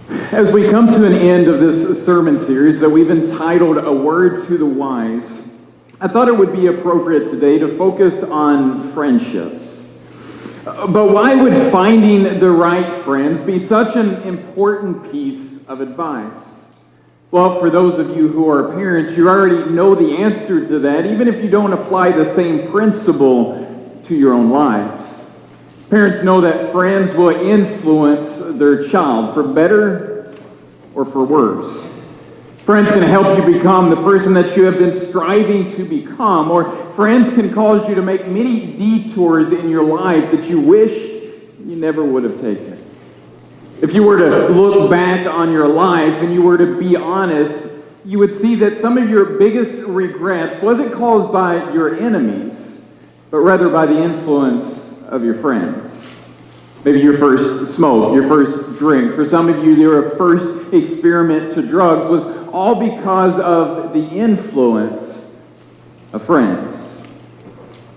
As we come to an end of this sermon series that we've entitled A Word to the Wise, I thought it would be appropriate today to focus on friendships. But why would finding the right friends be such an important piece of advice? Well, for those of you who are parents, you already know the answer to that, even if you don't apply the same principle to your own lives. Parents know that friends will influence their child for better or for worse. Friends can help you become the person that you have been striving to become, or friends can cause you to make many detours in your life that you wished you never would have taken. If you were to look back on your life and you were to be honest, you would see that some of your biggest regrets wasn't caused by your enemies, but rather by the influence of your friends. Maybe your first smoke, your first drink. For some of you, your first experiment to drugs was all because of the influence of friends.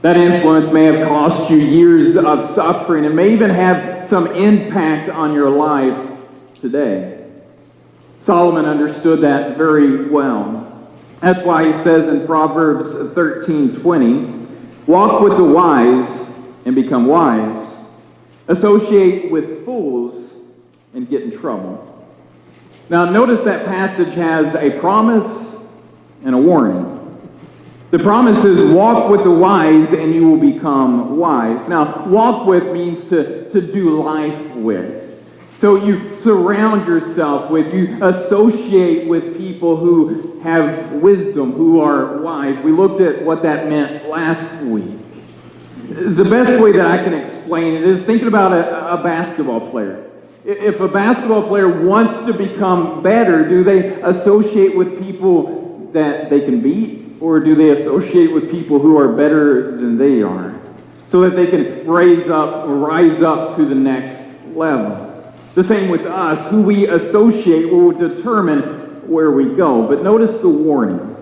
That influence may have cost you years of suffering and may even have some impact on your life today. Solomon understood that very well. That's why he says in Proverbs 13:20, "Walk with the wise and become wise. Associate with fools and get in trouble." Now notice that passage has a promise and a warning. The promise is walk with the wise and you will become wise. Now walk with means to do life with. So you surround yourself with, you associate with people who have wisdom, who are wise. We looked at what that meant last week. The best way that I can explain it is thinking about a basketball player. If a basketball player wants to become better, do they associate with people that they can beat, or do they associate with people who are better than they are so that they can rise up to the next level? The same with us. Who we associate will determine where we go. But notice the warning.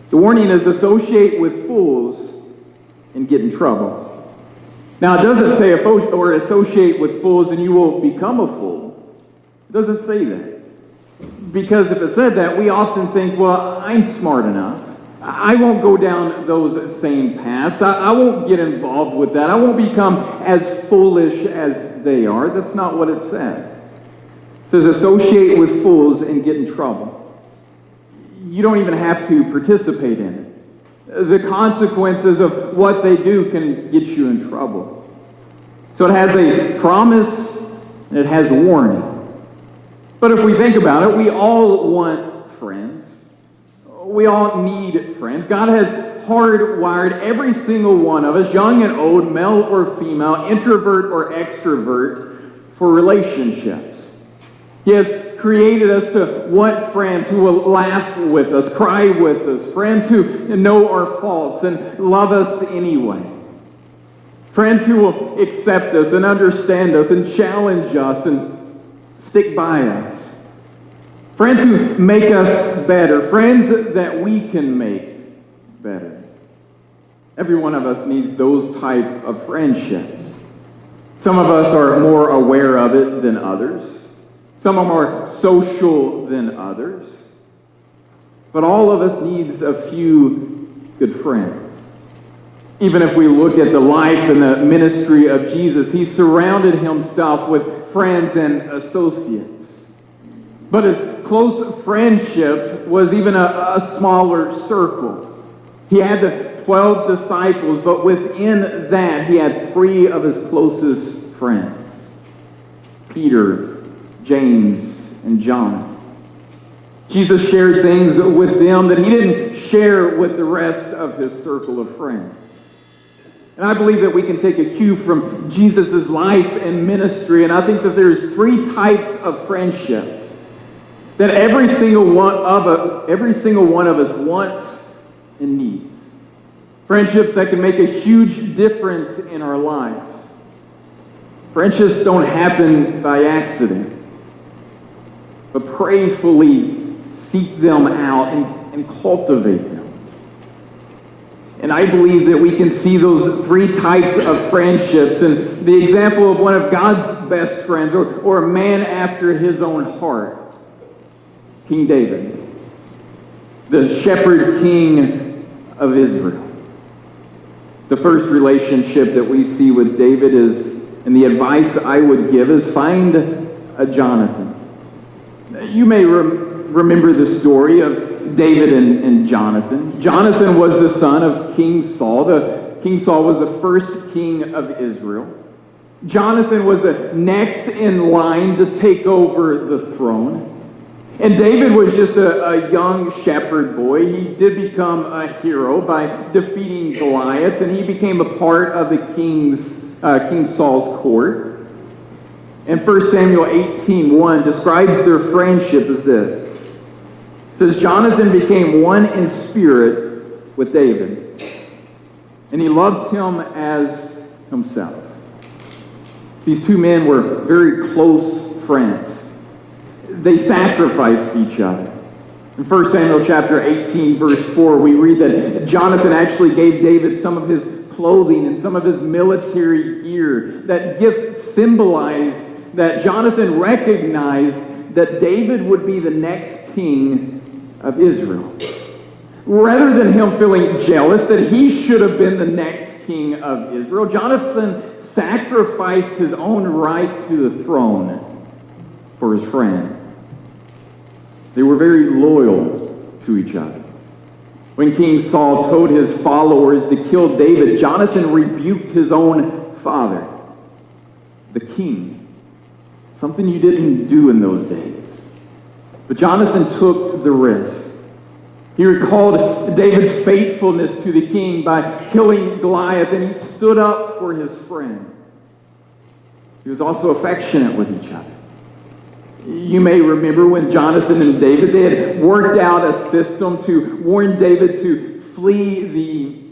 The warning is associate with fools and get in trouble. Now, it doesn't say or associate with fools and you will become a fool. It doesn't say that. Because if it said that, we often think, well, I'm smart enough. I won't go down those same paths. I won't get involved with that. I won't become as foolish as they are. That's not what it says. It says associate with fools and get in trouble. You don't even have to participate in it. The consequences of what they do can get you in trouble. So it has a promise and it has a warning. But if we think about it, we all want friends. We all need friends. God has hardwired every single one of us, young and old, male or female, introvert or extrovert, for relationships. He has created us to want friends who will laugh with us, cry with us, friends who know our faults and love us anyway. Friends who will accept us and understand us and challenge us and stick by us. Friends who make us better. Friends that we can make better. Every one of us needs those type of friendships. Some of us are more aware of it than others. Some are more social than others. But all of us needs a few good friends. Even if we look at the life and the ministry of Jesus, he surrounded himself with friends and associates. But his close friendship was even a smaller circle. He had the 12 disciples, but within that, he had 3 of his closest friends. Peter, James, and John. Jesus shared things with them that he didn't share with the rest of his circle of friends. And I believe that we can take a cue from Jesus' life and ministry, and I think that there's 3 types of friendships that every single one of us wants and needs. Friendships that can make a huge difference in our lives. Friendships don't happen by accident, but prayerfully seek them out and cultivate them. And I believe that we can see those 3 types of friendships. And the example of one of God's best friends, or a man after his own heart, King David, the shepherd king of Israel. The first relationship that we see with David is, and the advice I would give is, find a Jonathan. You may remember the story of David and Jonathan. Jonathan was the son of King Saul. King Saul was the first king of Israel. Jonathan was the next in line to take over the throne. And David was just a young shepherd boy. He did become a hero by defeating Goliath, and he became a part of the King Saul's court. And 1 Samuel 18:1 describes their friendship as this. It says, Jonathan became one in spirit with David, and he loved him as himself. These two men were very close friends. They sacrificed each other. In 1 Samuel chapter 18, verse 4, we read that Jonathan actually gave David some of his clothing and some of his military gear. That gift symbolized that Jonathan recognized that David would be the next king of Israel. Rather than him feeling jealous that he should have been the next king of Israel, Jonathan sacrificed his own right to the throne for his friend. They were very loyal to each other. When King Saul told his followers to kill David, Jonathan rebuked his own father, the king. Something you didn't do in those days. But Jonathan took the risk. He recalled David's faithfulness to the king by killing Goliath, and he stood up for his friend. He was also affectionate with each other. You may remember when Jonathan and David, they had worked out a system to warn David to flee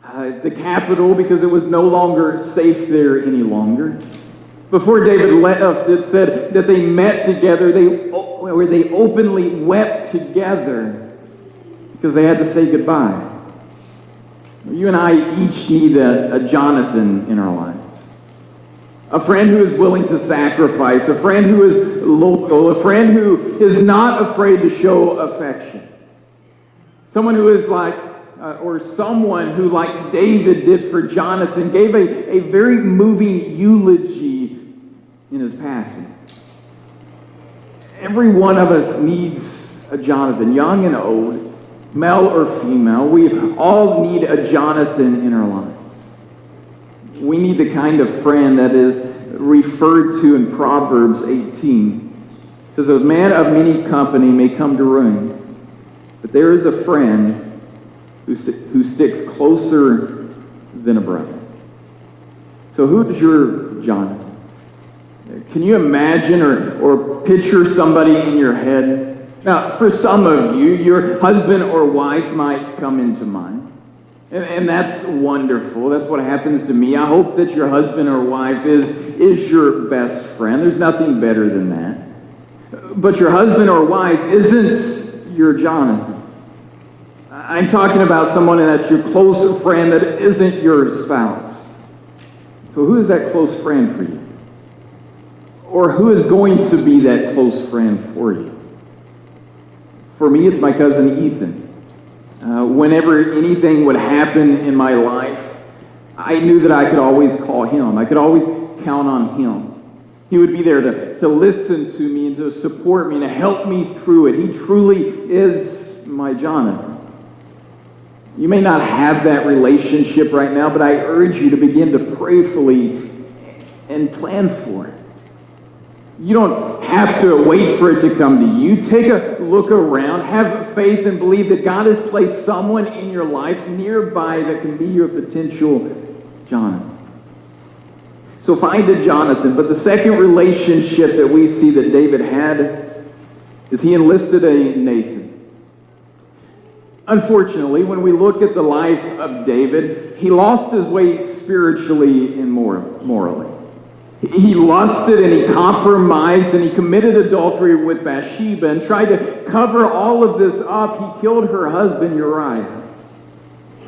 the capital because it was no longer safe there any longer. Before David left, it said that they met together, where they openly wept together because they had to say goodbye. You and I each need a Jonathan in our lives. A friend who is willing to sacrifice, a friend who is loyal, a friend who is not afraid to show affection. Someone who is or someone who, like David did for Jonathan, gave a very moving eulogy in his passing. Every one of us needs a Jonathan, young and old, male or female. We all need a Jonathan in our lives. We need the kind of friend that is referred to in Proverbs 18. It says, a man of many company may come to ruin, but there is a friend who sticks closer than a brother. So who is your Jonathan? Can you imagine or picture somebody in your head? Now, for some of you, your husband or wife might come into mind. And that's wonderful. That's what happens to me. I hope that your husband or wife is your best friend. There's nothing better than that. But your husband or wife isn't your Jonathan. I'm talking about someone that's your close friend that isn't your spouse. So who is that close friend for you? Or who is going to be that close friend for you? For me, it's my cousin Ethan. Whenever anything would happen in my life, I knew that I could always call him. I could always count on him. He would be there to listen to me and to support me and to help me through it. He truly is my Jonathan. You may not have that relationship right now, but I urge you to begin to prayerfully and plan for it. You don't have to wait for it to come to you. Take a look around. Have faith and believe that God has placed someone in your life nearby that can be your potential Jonathan. So find a Jonathan. But the second relationship that we see that David had is he enlisted a Nathan. Unfortunately, when we look at the life of David, he lost his way spiritually and morally. He lusted and he compromised and he committed adultery with Bathsheba and tried to cover all of this up. He killed her husband Uriah.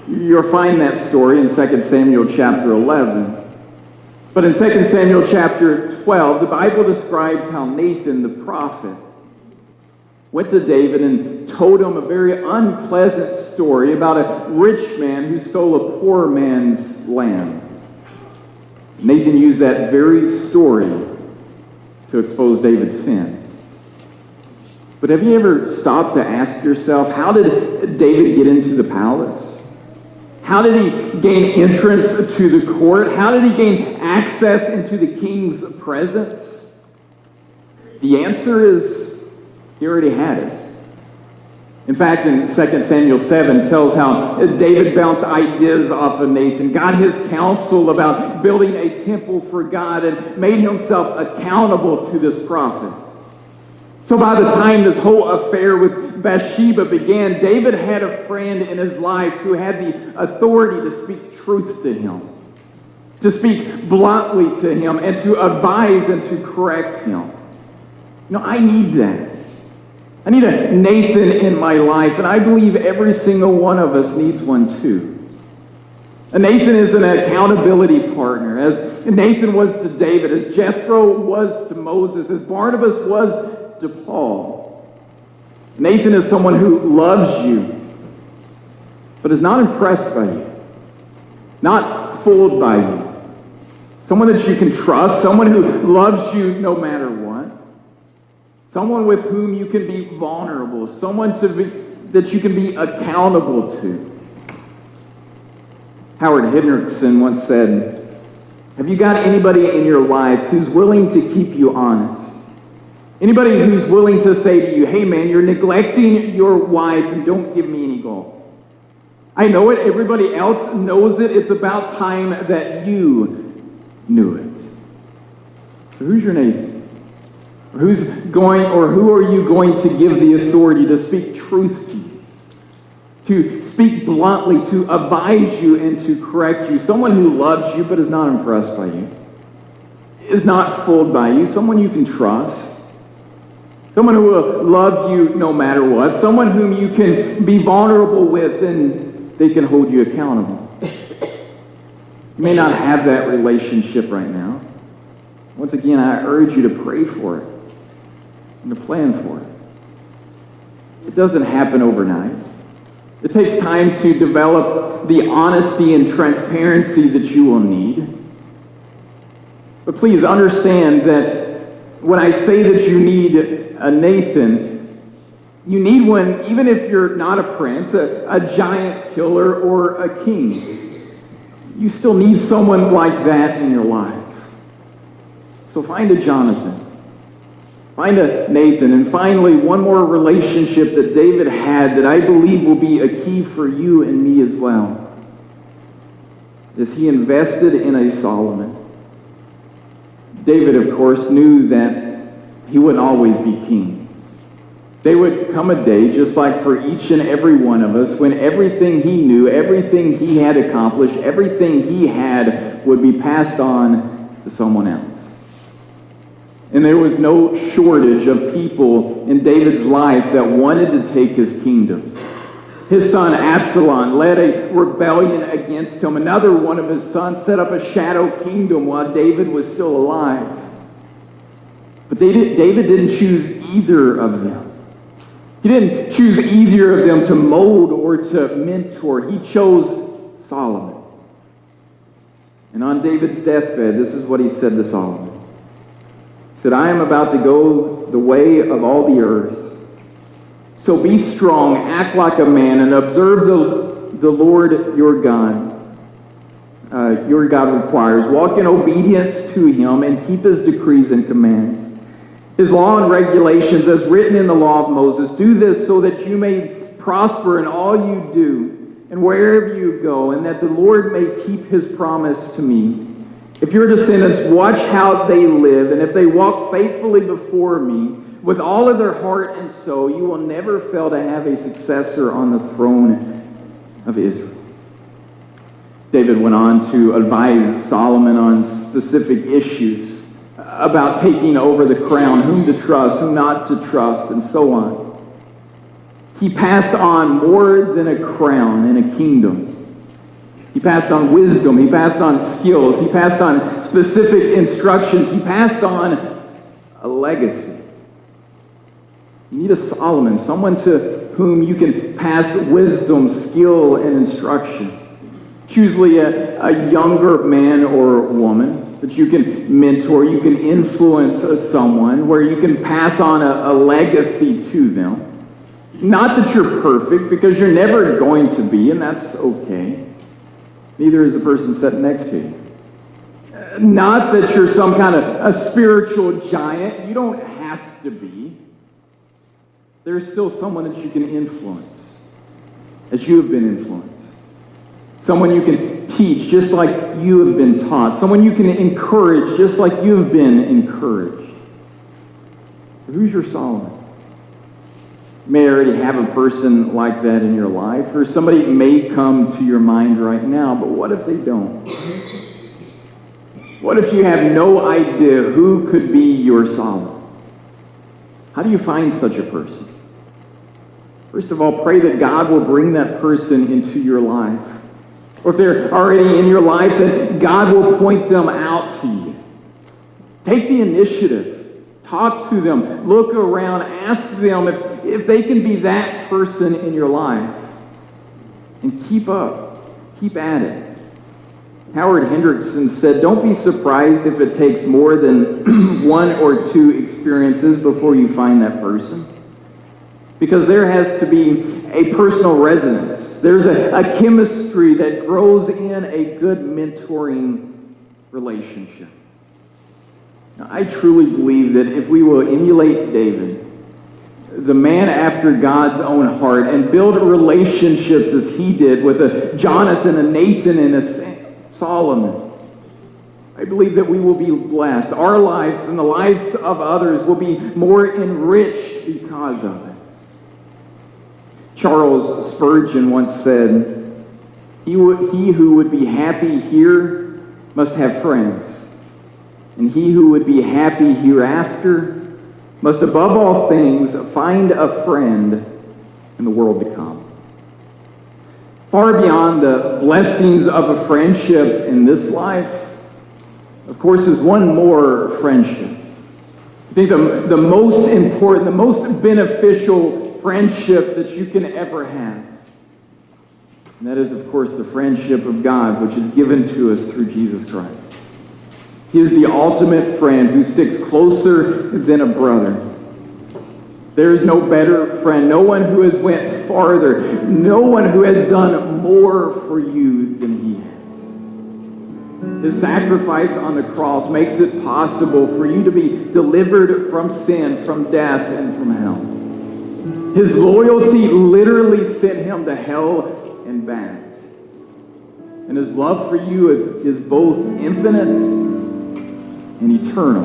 You'll find that story in 2 Samuel chapter 11. But in 2 Samuel chapter 12, the Bible describes how Nathan the prophet went to David and told him a very unpleasant story about a rich man who stole a poor man's lamb. Nathan used that very story to expose David's sin. But have you ever stopped to ask yourself, how did David get into the palace? How did he gain entrance to the court? How did he gain access into the king's presence? The answer is, he already had it. In fact, in 2 Samuel 7 tells how David bounced ideas off of Nathan, got his counsel about building a temple for God, and made himself accountable to this prophet. So by the time this whole affair with Bathsheba began, David had a friend in his life who had the authority to speak truth to him, to speak bluntly to him, and to advise and to correct him. I need that. I need a Nathan in my life, and I believe every single one of us needs one too. A Nathan is an accountability partner, as Nathan was to David, as Jethro was to Moses, as Barnabas was to Paul. Nathan is someone who loves you, but is not impressed by you, not fooled by you. Someone that you can trust, someone who loves you no matter what. Someone with whom you can be vulnerable, someone that you can be accountable to. Howard Hendrickson once said, have you got anybody in your life who's willing to keep you honest? Anybody who's willing to say to you, hey man, you're neglecting your wife and don't give me any gold. I know it, everybody else knows it, it's about time that you knew it. So who's your Nathan? Who are you going to give the authority to speak truth to you? To speak bluntly, to advise you and to correct you? Someone who loves you but is not impressed by you, is not fooled by you, someone you can trust. Someone who will love you no matter what. Someone whom you can be vulnerable with and they can hold you accountable. You may not have that relationship right now. Once again, I urge you to pray for it and to plan for it. It doesn't happen overnight. It takes time to develop the honesty and transparency that you will need. But please understand that when I say that you need a Nathan, you need one even if you're not a prince, a giant killer, or a king. You still need someone like that in your life. So find a Jonathan. Find a Nathan. And finally, one more relationship that David had that I believe will be a key for you and me as well, is he invested in a Solomon. David, of course, knew that he wouldn't always be king. There would come a day, just like for each and every one of us, when everything he knew, everything he had accomplished, everything he had would be passed on to someone else. And there was no shortage of people in David's life that wanted to take his kingdom. His son Absalom led a rebellion against him. Another one of his sons set up a shadow kingdom while David was still alive. But David didn't choose either of them. He didn't choose either of them to mold or to mentor. He chose Solomon. And on David's deathbed, this is what he said to Solomon. He said, I am about to go the way of all the earth. So be strong, act like a man, and observe the Lord your God. Your God requires. Walk in obedience to him and keep his decrees and commands. His law and regulations as written in the law of Moses. Do this so that you may prosper in all you do and wherever you go, and that the Lord may keep his promise to me. If your descendants watch how they live, and if they walk faithfully before me with all of their heart and soul, you will never fail to have a successor on the throne of Israel. David went on to advise Solomon on specific issues about taking over the crown, whom to trust, whom not to trust, and so on. He passed on more than a crown and a kingdom. He passed on wisdom. He passed on skills. He passed on specific instructions. He passed on a legacy. You need a Solomon, someone to whom you can pass wisdom, skill, and instruction. It's usually a younger man or woman that you can mentor, you can influence someone, where you can pass on a legacy to them. Not that you're perfect, because you're never going to be, and that's okay. Neither is the person sitting next to you. Not that you're some kind of a spiritual giant. You don't have to be. There's still someone that you can influence, as you have been influenced. Someone you can teach just like you have been taught. Someone you can encourage just like you have been encouraged. But who's your Solomon? You may already have a person like that in your life, or somebody may come to your mind right now, but what if they don't? What if you have no idea who could be your Solomon? How do you find such a person? First of all, pray that God will bring that person into your life. Or if they're already in your life, that God will point them out to you. Take the initiative. Talk to them. Look around. Ask them if they can be that person in your life. And keep up. Keep at it. Howard Hendrickson said, "Don't be surprised if it takes more than one or two experiences before you find that person. Because there has to be a personal resonance. There's a chemistry that grows in a good mentoring relationship." Now, I truly believe that if we will emulate David, the man after God's own heart, and build relationships as he did with a Jonathan, a Nathan, and a Solomon, I believe that we will be blessed. Our lives and the lives of others will be more enriched because of it. Charles Spurgeon once said, he who would be happy here must have friends, and he who would be happy hereafter must above all things find a friend in the world to come. Far beyond the blessings of a friendship in this life, of course, is one more friendship. I think the most important, the most beneficial friendship that you can ever have. And that is, of course, the friendship of God, which is given to us through Jesus Christ. He is the ultimate friend who sticks closer than a brother. There is no better friend, no one who has went farther, no one who has done more for you than he has. His sacrifice on the cross makes it possible for you to be delivered from sin, from death, and from hell. His loyalty literally sent him to hell and back. And his love for you is both infinite and eternal.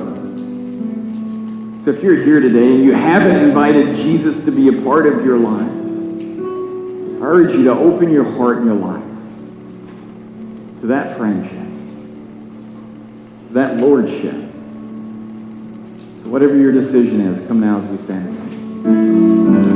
So if you're here today and you haven't invited Jesus to be a part of your life, I urge you to open your heart and your life to that friendship, to that lordship. So whatever your decision is, come now as we stand and sing.